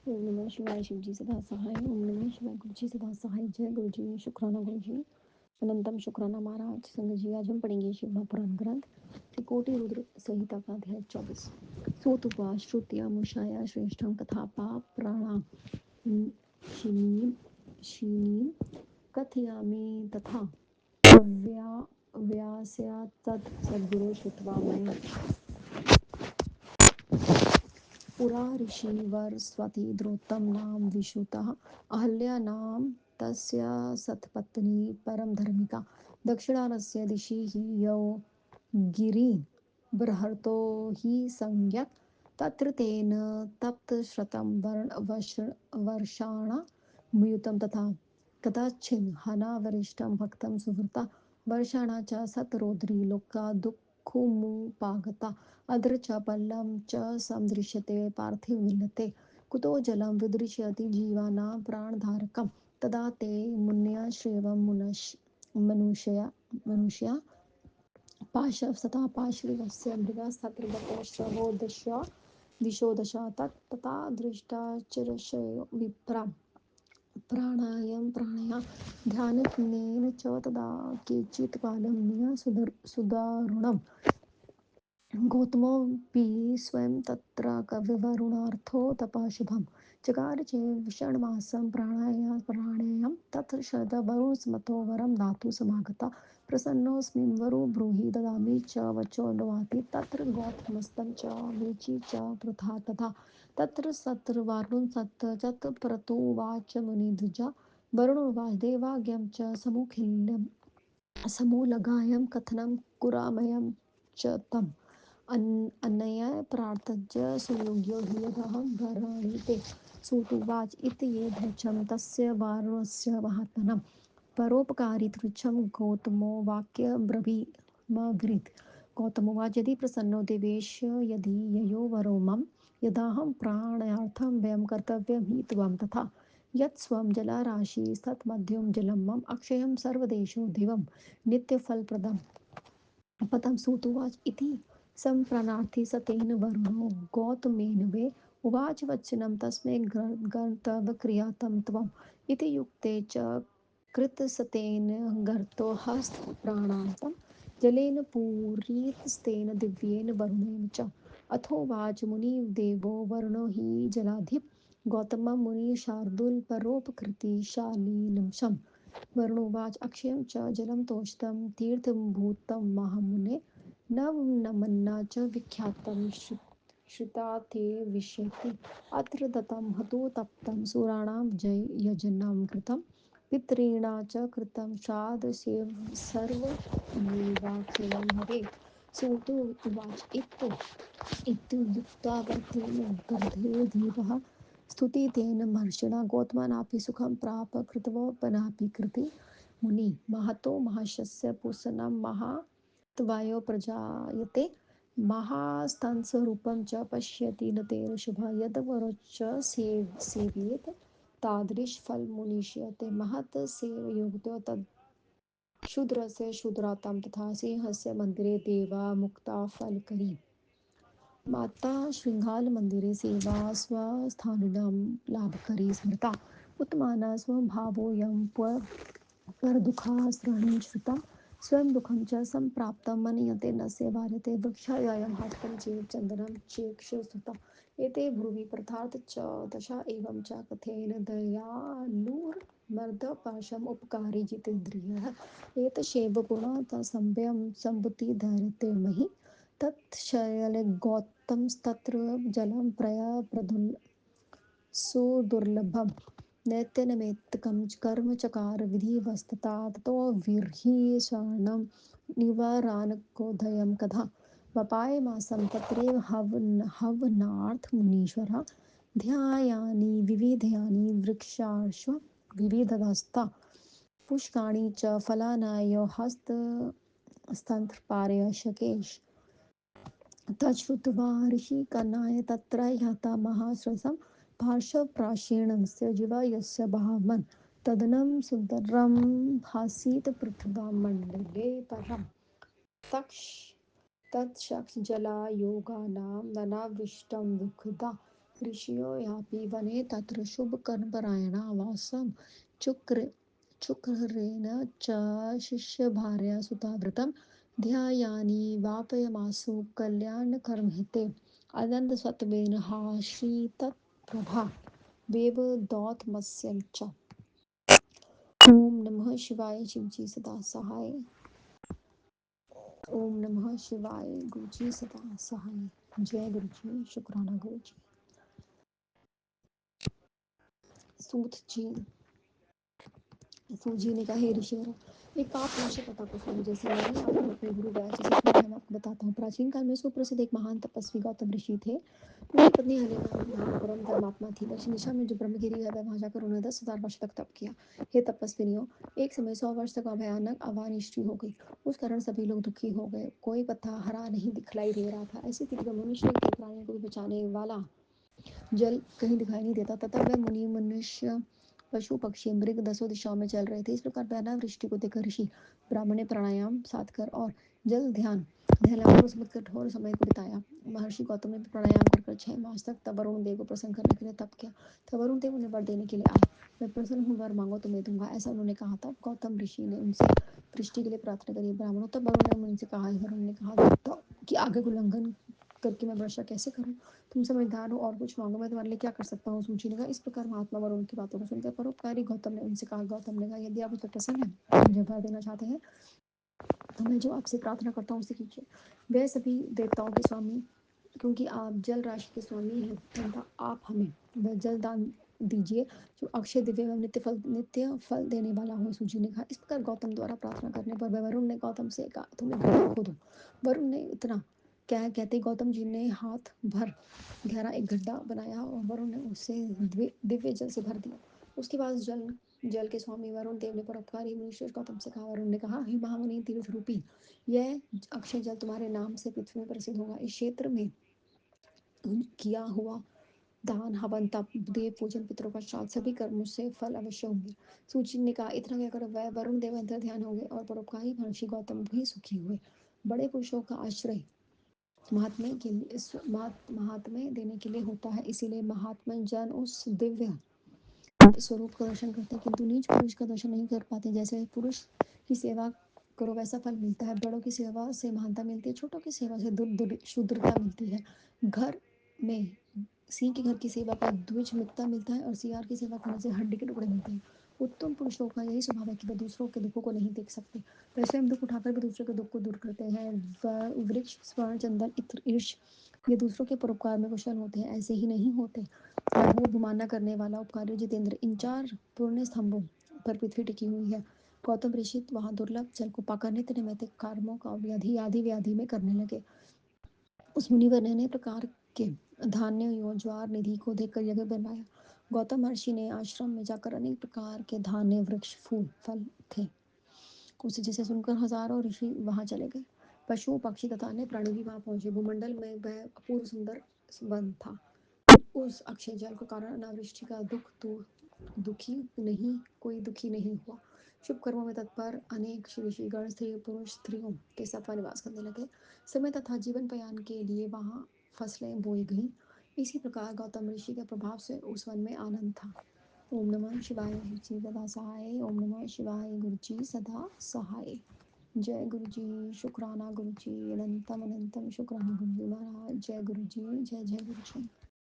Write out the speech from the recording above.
ओम नमः शिवाय शिव जी सदा सहाय। ओम नमः शिवाय गुरु जी सदा सहाय। जय गुरु जी, शुक्राना गुरु जी, अनंतम शुक्राना महाराज। संगत जी, आज हम पढ़ेंगे शिव महापुराण ग्रंथ त्रिकोटि रुद्र संहिता का अध्याय 24। सोतुपा श्रुत्या मुषाया श्रेष्ठम कथा पाप प्राणा शीनीम शीनीम कथयामि तथा व्यास्या तत् सद्गुरु श्रुत्वा मया पुरा ऋषिवर स्वती द्रोत्तम नाम विशुतः अहल्या नाम तस्य सतपत्नी परम धर्मिका दक्षिणानस्य दिशि हि यौ गिरि बृहर्तो हि संज्ञक तत्र तेन तप्तश्रतं वर्षाणामयुतं तथा कदाचिन् हनावरिष्ठं भक्तं सुहृता वर्षाणा च सतरोद्री लोका दुःखमुपागता अद्र च पल्लं च सन्दृश्यते पार्थिव विलते कुतो जलं विदृश्यति जीवानां प्राणधारकं तदा ते मुन्याश्रेवं मनुष्या पाशवस्तथा पाशविकस्य मृगास्तत्र गतश्रवो दश दिशो दश तथा दृष्टा चिरशयो विप्रा प्राणाया ध्यानज्ञेन च तदा केचित् कालं सुदारुणम् गौतमोऽपि स्वयं तत्र कविवरुणार्थो तपाशुभं चकार चेत् षण्मासं प्राणायां तत्र शरदवरुणस्मतो वरं दातुं समागता प्रसन्नोऽस्मि वरु ब्रूहि ददामि च वचो नवाति तत्र गौतमस्तं च वीचि च प्रथा तथा तत्र सत्र वारुणं सत्र चत् प्रतोवाच मुनिद्विजा वरुणोवाच देवाज्ञं च समुखिल्यं समूलगायं कथनं कुरामयं च तम् अनया प्रार्थ्य सुयोग्यो हि यदहं वराणि सूतुवाच इत्येधृचं तस्य वारुणस्य महात्मनं परोपकारितृच्छं गौतमो वाक्यब्रवीमग्रीत् गौतमोवाच यदि प्रसन्नो देवेश यदि ययो वरो मम यदाहं प्राणार्थं व्ययं कर्तव्यं हि त्वं तथा यत्स्वं जलराशिस्तन्मध्यं जलं मम अक्षयं सर्वदेशो दिवं नित्यफलप्रदम् पदं सूतुवाच इति सम्प्राणार्थी सतेन वरुणो गौतमेन वे उवाच वचनं तस्मै गर्तव्यक्रियातं त्वम् इति युक्ते च कृतसतेन गर्तो हस्तप्राणान्तं जलेन पूरितस्तेन दिव्येन वरुणेन च अथोवाच मुनिदेवो वरुणो हि जलाधिप गौतमं मुनिशार्दूलपरोपकृतिशालीनं वरुणोवाच अक्षयं च जलं तोषितं तीर्थभूतं महामुने नवनमन्ना च विख्यातं श्रुता ते विशेति अत्र दत्तं हतो तप्तं सुराणां यजनं कृतं पितॄणा च कृतं श्राद्धसेव सर्वमेवाखिलं भवेत् सूतो उवाच इत्युक्त्वा गर्धे धीवः स्तुतितेन महर्षिणा गौतमानापि सुखं प्राप कृतवोपनापि कृते मुनि महतो महर्षस्य पुंसनं महात्वायो प्रजायते महास्तनस्वरूपं च पश्यति न तेन शुभः यद्वरोच सेव्येत तादृशफलमुनिष्यते महत् सेवयोक्तो तद् शूद्रस्य शूद्रातं तथा सिंहस्य मन्दिरे देवा मुक्ता फलकरी माता शृङ्गालमन्दिरे सेवा स्वस्थानिनां लाभकरी स्मृता उत्तमाना स्वभावोऽयं परदुःखाश्रयं श्रुता स्वयं दुःखं च सम्प्राप्तं मन्यते न सेवार्यते वृक्षायां हस्तं चेत् चन्दनं चेक्षुस्तुता एते ब्रुवि प्रथार्थ च दशा एवं च कथेन दयालुर्मर्दपाशम् उपकारी जितेन्द्रियः एतशैव गुणाः सम्बुतिधरते महि तत्शयले गौतमस्तत्र जलं प्रया सुदुर्लभं नैत्यनमेत्तकं कर्म चकार विधिवस्तता ततो विर्हीषाणं निवारानकोदयं कथा वपायमासं तत्रैव हवनार्थमुनीश्वरः ध्यायानि विविधानि वृक्षाश्व विविधदस्ता पुष्काणि च फलानायो हस्तस्थानपारयशकेश तच्छ्रुत्वा ऋषिकन्याय तत्र ह्यता महाश्रसं पार्श्वप्राचीनस्य जीवयस्य बहामन् तदनं सुन्दरं हासीत् पृथिव्यां मण्डले परम् तत्क्षजलायोगानां ननाविष्टं दुःखदा ऋषियो यापि वने तत्र शुभकर्मपरायणा वासं चुक्र चुक्रेण च शिष्यभार्या सुताव्रतं ध्यायानि वापयमासु कल्याणकर्महिते अनन्तसत्त्वेन हाश्रीतत्प्रभा वेवदौतमस्यं च। ओम नमः शिवाय। शिवजी सदा सहाय। ओम नमः शिवाय। गुरुजी सदा सहाय। जय गुरुजी। शुक्राना गुरुजी। सूत जी सूजी ने कहा, हे ऋषिवर, एक पाप नाशक कथा को सुनो। जैसे मैंने आपको अपने गुरु व्यास जी से सुना है, मैं आपको बताता हूँ। प्राचीन काल में सुप्रसिद्ध एक महान तपस्वी गौतम ऋषि थे। उनकी पत्नी हलिमा नाम परम धर्मात्मा थी। दक्षिण दिशा में जो ब्रह्मगिरी है, वहाँ जाकर उन्होंने 10,000 वर्ष तक तप किया। हे तपस्विनियों, एक समय 100 वर्ष तक भयानक अवानिष्टि हो गई। उस कारण सभी लोग दुखी हो गए। कोई पत्ता हरा नहीं दिखलाई दे रहा था। ऐसी स्थिति में मनुष्य के प्राणियों को भी बचाने वाला जल कहीं दिखाई नहीं देता। तथा वह मुनि मनुष्य पशु पक्षी मृग 10 दिशाओं में चल रहे थे। इस प्रकार वृष्टि को देखकर ऋषि ब्राह्मण ने प्राणायाम साध कर और जल ध्यान ध्यान समझ कठोर समय को बिताया। महर्षि गौतम ने भी प्राणायाम कर 6 मास तक तब वरुण देव को प्रसन्न करने के लिए तप किया। तब वरुण देव उन्हें वर देने के लिए आए। मैं प्रसन्न हूँ, वर मांगो तो मैं दूंगा, ऐसा उन्होंने कहा। तब गौतम ऋषि ने उनसे वृष्टि के लिए प्रार्थना करी। ब्राह्मणों, तब वरुण ने उनसे कहा, वरुण ने कहा तो कि आगे को उल्लंघन करके मैं वर्षा कैसे करूं? तुम समझदार हो और कुछ मांगो, मैं तुम्हारे लिए क्या कर सकता हूँ? सूची ने कहा। इस प्रकार महात्मा वरुण की बातों को सुनकर परोपकारी गौतम ने उनसे कहा। गौतम ने कहा, यदि आप उस पर प्रसन्न हैं, मुझे वर देना चाहते हैं, तो मैं जो आपसे प्रार्थना करता हूँ उसे कीजिए। वह सभी देवताओं के स्वामी, क्योंकि आप जल राशि के स्वामी हैं, तथा आप हमें वह जल दान दीजिए जो अक्षय दिव्य एवं नित्य फल देने वाला हो। सूजी ने कहा। इस प्रकार गौतम द्वारा प्रार्थना करने पर वरुण ने गौतम से कहा, तुम्हें गड्ढा खोदो। वरुण ने इतना क्या कहते गौतम जी ने हाथ भर गहरा एक गड्ढा बनाया और वरुण ने उसे दिव्य जल से भर दिया। उसके बाद जल के स्वामी वरुण देव ने परोपकारी मनुष्य गौतम से कहा। वरुण ने कहा, हे महामुनि तीर्थ रूपी, यह अक्षय जल तुम्हारे नाम से पृथ्वी में प्रसिद्ध होगा। इस क्षेत्र में किया हुआ दान हवन तप देव पूजन पितरों का श्राद्ध सभी कर्मों से फल अवश्य होंगे। सूची ने कहा। इतना कहकर वह वरुण देव अंतर ध्यान हो गए और परोपकारी महर्षि गौतम भी सुखी हुए। बड़े पुरुषों का आश्रय महात्म्य देने के लिए होता है, इसीलिए महात्मा जन उस दिव्य स्वरूप का दर्शन करते हैं, किंतु नीच पुरुष का दर्शन नहीं कर पाते। जैसे पुरुष की सेवा करो वैसा फल मिलता है। बड़ों की सेवा से महानता मिलती है, छोटों की सेवा से शुद्रता मिलती है। घर में सिंह के घर की सेवा का द्विज मित्रता मिलता है और सियार की सेवा करने से हड्डी के टुकड़े मिलते हैं। उत्तम पुरुषों का यही स्वभाव है कि वे दूसरों के दुखों को नहीं देख सकते, वे स्वयं दुख उठाकर भी दूसरों के दुख को दूर करते हैं। वृक्ष स्वर्ण चंदन इत्र ईर्ष ये दूसरों के परोपकार में कुशल होते हैं, ऐसे ही नहीं होते। वो विमानना करने वाला उपकारी जितेंद्र, इन 4 पुण्य स्तंभों पर पृथ्वी टिकी हुई है। गौतम ऋषि वहां दुर्लभ जल को पाकर नित्य नैमित्तिक कर्मों का व्याधि में करने लगे। उस मुनिवर ने अनेक प्रकार के धान्य एवं ज्वार निधि को देखकर यज्ञ बनवाया। गौतम महर्षि ने आश्रम में जाकर अनेक प्रकार के धान्य वृक्ष फूल फल थे उसे जिसे सुनकर हजारों ऋषि वहां चले गए। पशु पक्षी तथा अन्य प्राणी भी वहां पहुंचे। भूमंडल में वह अपूर्व सुंदर वन था। उस अक्षय जल के कारण अनावृष्टि का कोई दुखी नहीं हुआ। शुभ कर्मों में तत्पर अनेक ऋषिगण स्त्री पुरुष स्त्रियों के साथ वहाँ निवास करने लगे। समय तथा जीवन पायन के लिए वहाँ फसलें बोई गईं। इसी प्रकार गौतम ऋषि के प्रभाव से उस वन में आनंद था। ओम नमः शिवाय। गुरुजी सदा सहाय। ओम नमः शिवाय। गुरुजी सदा सहाय। जय गुरुजी। शुक्राना गुरुजी। अनंतम अनंतम शुक्राना गुरुजी महाराज। जय गुरुजी। जय जय गुरुजी।